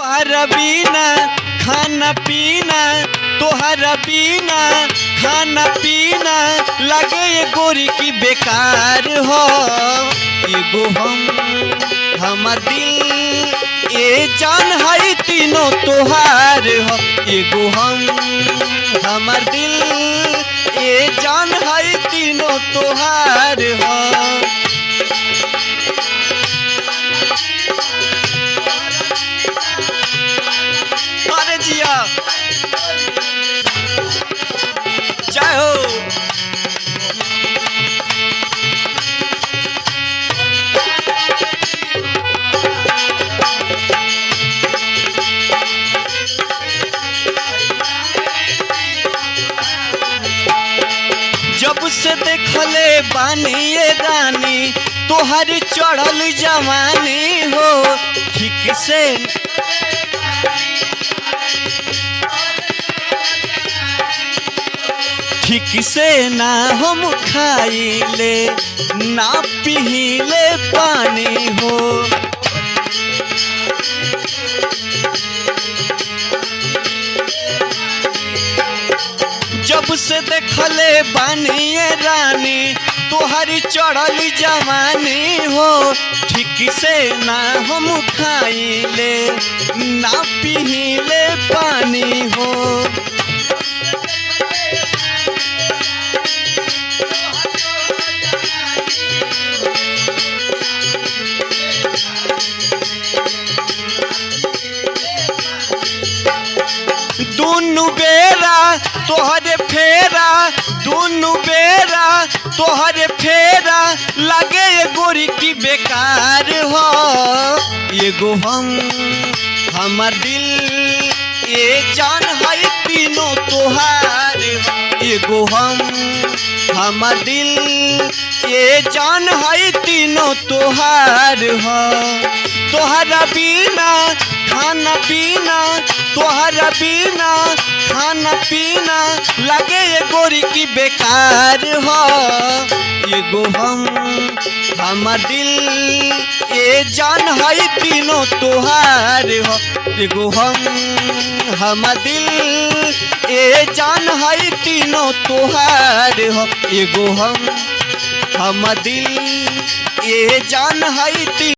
तोहरा बिना खाना पीना, तोहरा बिना खाना पीना लगे ये गोरी की बेकार हो। एगो हमार दिल ए जान है तीनों तोहार हो। एगो हमार दिल ए जान है तीनों तोहार हो। अरे जिया जय हो। जब से देखले बानी ये रानी तोहर चढ़ल जवानी हो। ठीक से ठीक से ना हम खाइले ना पीले पानी हो। जब से देखले बानी ये रानी तोहरी चढ़ल जवानी हो। ठीक से ना हम खाइले ना पीले पानी हो। दुनु बेरा तोहरे फेरा, दुनु बेरा तोहरे फेरा लगे ये गोरी की बेकार हो। एगो हमार दिल ए जान है तीनों तोहार हो। एगो हमार दिल ए जान है तीनों तोहार हो। तोहरा बिना खाना पीना, तोहरा बिना खाना पीना लगे ये गोरी की बेकार हो। एगो हमार दिल ए जान है तीनों तोहार हो। एगो हमार दिल ए जान है तीनों तोहार हो। एगो हमार दिल ए जान है